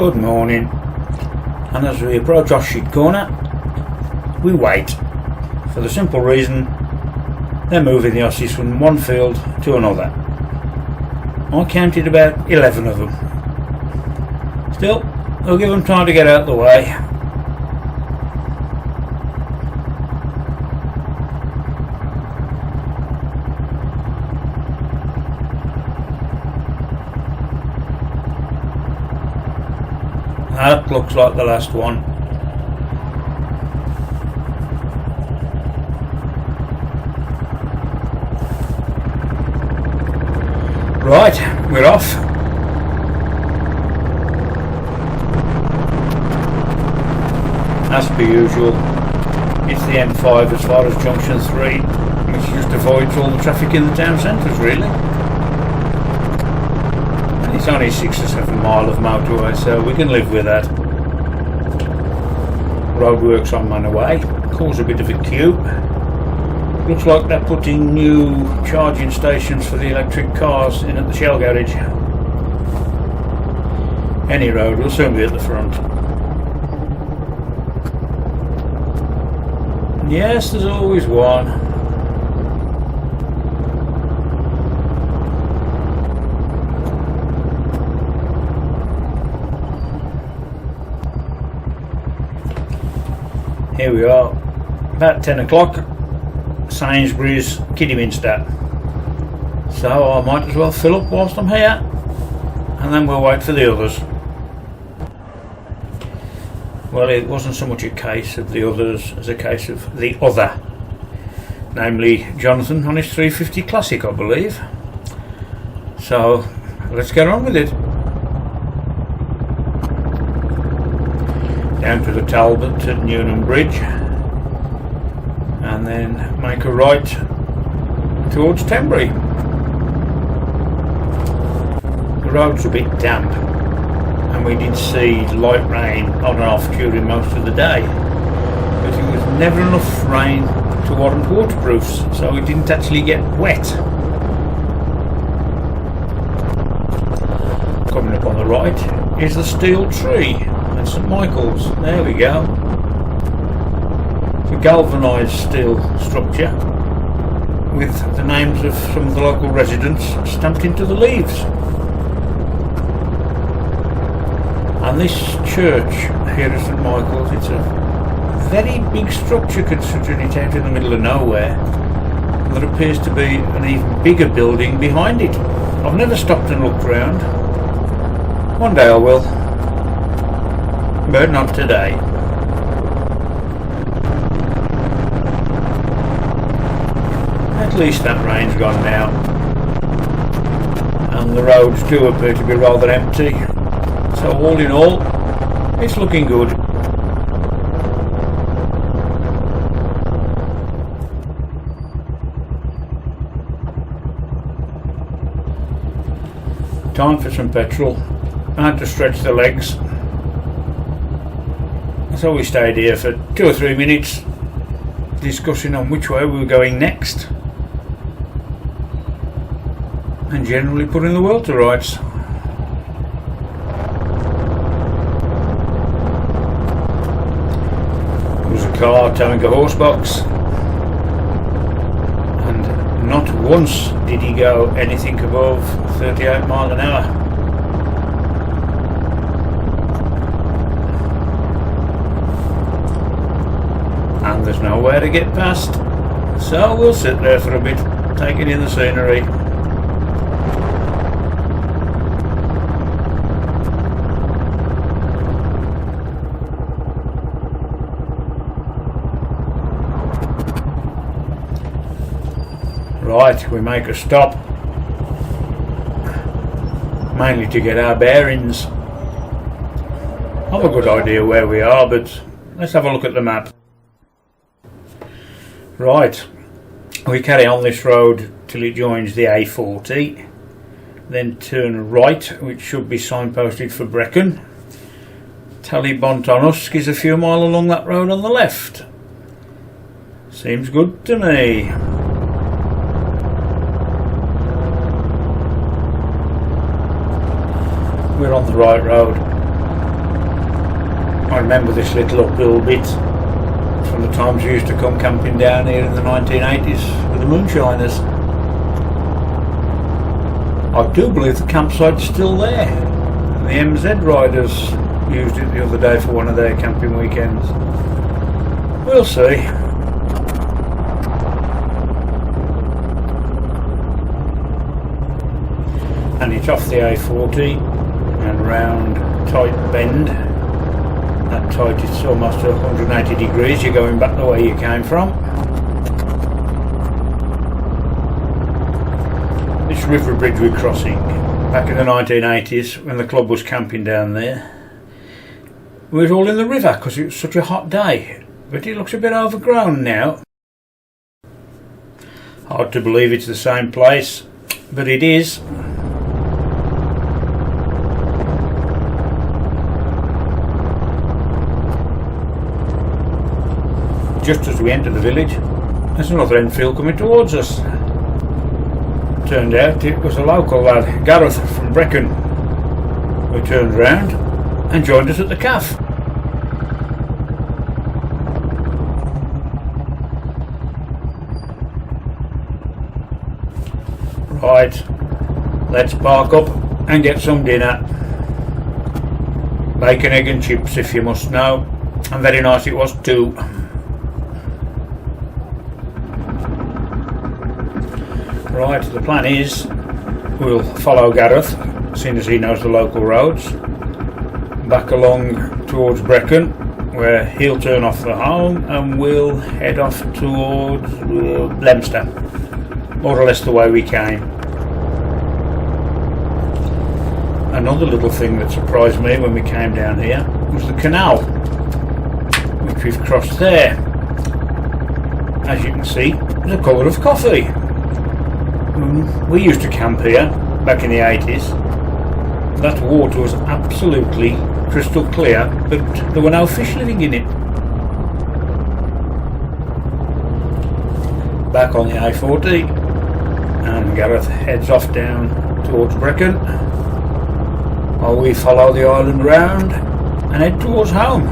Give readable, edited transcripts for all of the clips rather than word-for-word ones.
Good morning, and as we approach Oshid Corner we wait for the simple reason they're moving the Aussies from one field to another. I counted about 11 of them. Still, we'll give them time to get out of the way. That looks like the last one. Right, we're off. As per usual, it's the M5 as far as junction 3, which just avoids all the traffic in the town centres really. It's only 6 or 7 mile of motorway, so we can live with that. Roadworks on Motorway cause a bit of a queue. Looks like they're putting new charging stations for the electric cars in at the Shell garage. Any road will soon be at the front. Yes, there's always one. Here we are, about 10 o'clock, Sainsbury's, Kidderminster. So I might as well fill up whilst I'm here, and then we'll wait for the others. Well, it wasn't so much a case of the others as a case of the other, namely Jonathan on his 350 Classic, I believe. So let's get on with it. Down to the Talybont at Newnham Bridge, and then make a right towards Tenbury. The road's a bit damp, and we did see light rain on and off during most of the day, but it was never enough rain to warrant waterproofs, so it didn't actually get wet. Coming up on the right is the steel tree and St Michael's. There we go. It's a galvanised steel structure with the names of some of the local residents stamped into the leaves. And this church here at St Michael's, it's a very big structure considering it's out in the middle of nowhere. And there appears to be an even bigger building behind it. I've never stopped and looked round. One day I will, but not today. At least that rain's gone now, and the roads do appear to be rather empty, so all in all it's looking good. Time for some petrol. I had to stretch the legs, so we stayed here for 2 or 3 minutes discussing on which way we were going next, and generally putting the world to rights. There was a car towing a horse box, and not once did he go anything above 38 miles an hour. And there's nowhere to get past, so we'll sit there for a bit, taking in the scenery. Right, we make a stop, mainly to get our bearings. I've a good idea where we are, but let's have a look at the map. Right, we carry on this road till it joins the A40, then turn right, which should be signposted for Brecon. Talybont on Usk is a few miles along that road on the left. Seems good to me. We're on the right road. I remember this little uphill bit from the times we used to come camping down here in the 1980s with the moonshiners. I do believe the campsite's still there. The MZ riders used it the other day for one of their camping weekends. We'll see. And it's off the A40 and round Tight Bend. That tight, it's almost 180 degrees, you're going back the way you came from. This river bridge we're crossing, back in the 1980s when the club was camping down there, we were all in the river because it was such a hot day, but it looks a bit overgrown now. Hard to believe it's the same place, but it is. Just as we enter the village, there's another Enfield coming towards us. Turned out it was a local lad, Gareth from Brecon, who turned round and joined us at the cafe. Right, let's park up and get some dinner. Bacon, egg and chips if you must know, and very nice it was too. Right, the plan is we'll follow Gareth, seeing as he knows the local roads, back along towards Brecon, where he'll turn off the home, and we'll head off towards Leominster, more or less the way we came. Another little thing that surprised me when we came down here was the canal, which we've crossed there. As you can see, the colour of coffee. We used to camp here back in the 80s. That water was absolutely crystal clear, but there were no fish living in it. Back on the A40, and Gareth heads off down towards Brecon, while we follow the island round and head towards home.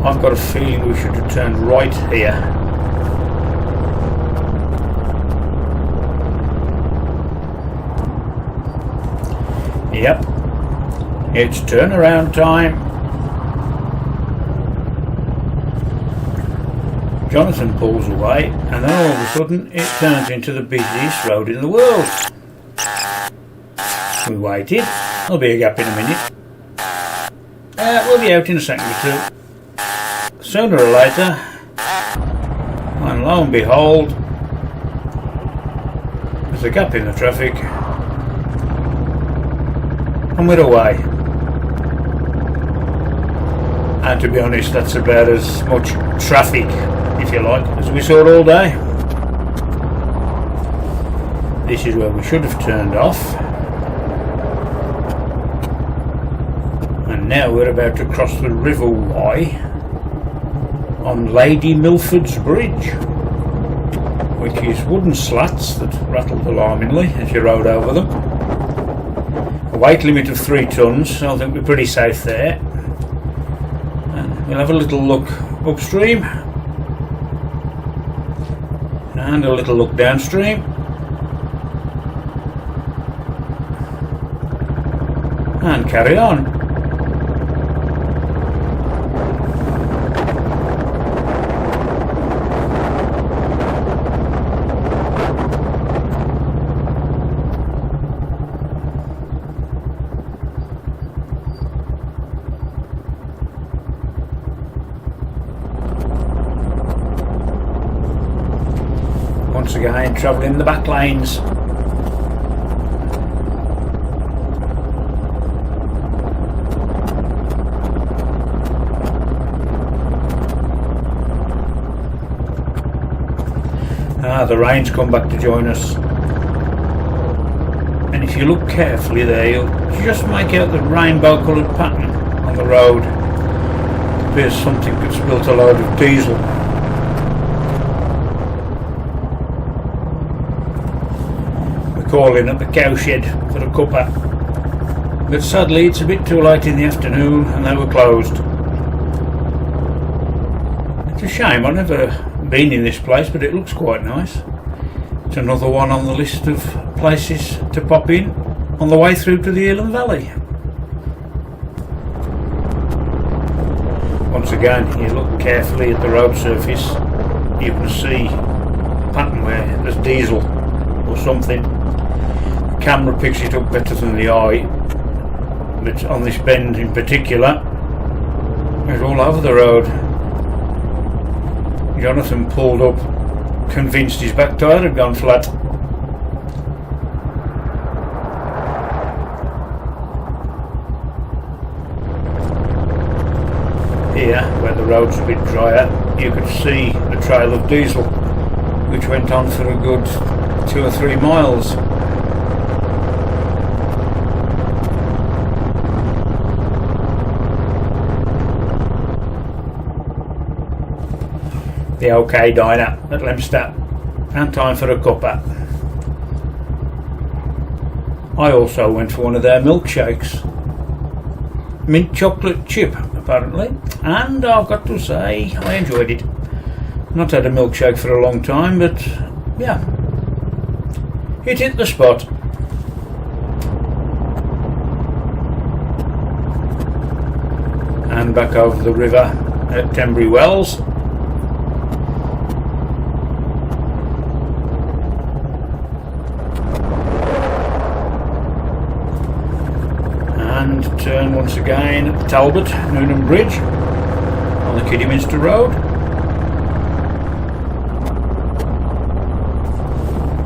I've got a feeling we should have turned right here. Yep, it's turnaround time. Jonathan pulls away, and then all of a sudden it turns into the busiest road in the world. We waited. There'll be a gap in a minute. We'll be out in a second or two. Sooner or later, and lo and behold, there's a gap in the traffic, and we're away. And to be honest, that's about as much traffic, if you like, as we saw all day. This is where we should have turned off, and now we're about to cross the River Wye on Lady Milford's Bridge, which is wooden slats that rattled alarmingly as you rode over them. A weight limit of 3 tons, so I think we're pretty safe there. And we'll have a little look upstream and a little look downstream, and carry on. Once again, travelling the back lanes. The rain's come back to join us, and if you look carefully there, you'll just make out the rainbow coloured pattern on the road. It appears something that spilt a load of diesel. calling at the cowshed for a cuppa, but sadly it's a bit too late in the afternoon and they were closed. It's a shame, I've never been in this place, but it looks quite nice. It's another one on the list of places to pop in on the way through to the Elan Valley. Once again, you look carefully at the road surface, you can see a pattern where there's diesel or something. The camera picks it up better than the eye, but on this bend in particular, it's all over the road. Jonathan pulled up, convinced his back tyre had gone flat. Here, where the road's a bit drier, you could see the trail of diesel, which went on for a good 2 or 3 miles. The OK Diner at Lemstead, and time for a cuppa. I also went for one of their milkshakes. Mint chocolate chip, apparently, and I've got to say I enjoyed it. Not had a milkshake for a long time, but yeah, it hit the spot. And back over the river at Tenbury Wells. And turn once again at the Talbot Noonan Bridge on the Kidderminster Road.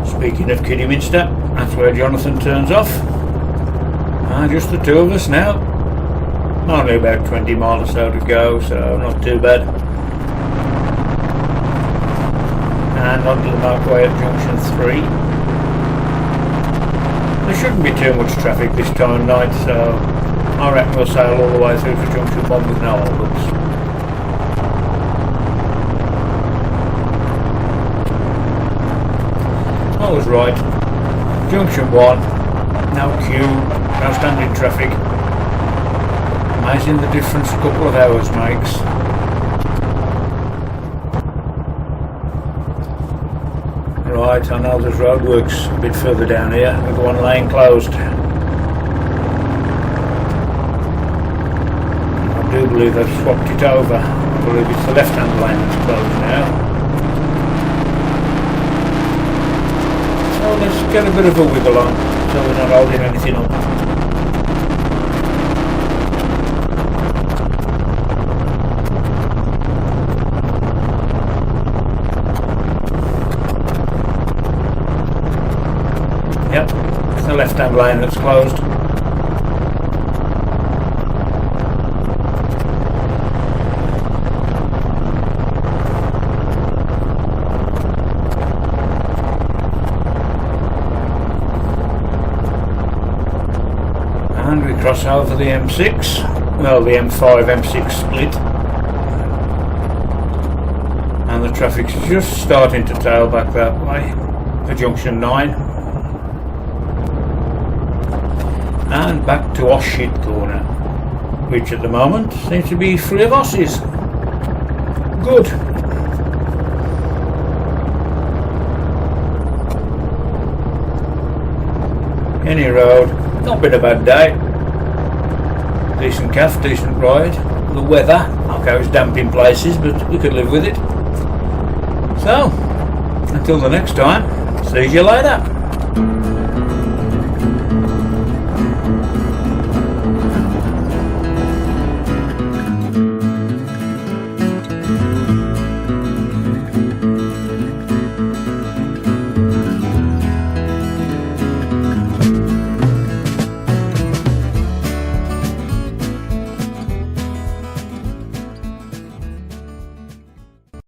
Speaking of Kidderminster, that's where Jonathan turns off. Just the two of us now. Only about 20 miles or so to go, so not too bad. And onto the motorway at Junction 3. There shouldn't be too much traffic this time of night, so I reckon we'll sail all the way through to Junction 1 with no hold-ups. I was right. Junction 1, no queue, no standing traffic. Amazing the difference a couple of hours makes. Right, I know there's roadworks a bit further down here, with one lane closed. I do believe they've swapped it over. I believe it's the left-hand lane that's closed now. So let's get a bit of a wiggle on, so we're not holding anything up. Yep, it's the left-hand lane that's closed. And we cross over the M6, well the M5 M6 split, and the traffic's just starting to tail back that way for Junction 9. And back to Oshit Corner, which at the moment seems to be free of Aussies. Good. Any road, not been a bad day. Decent calf, decent ride. The weather, okay, it was damp in places, but we could live with it. So, until the next time, see you later.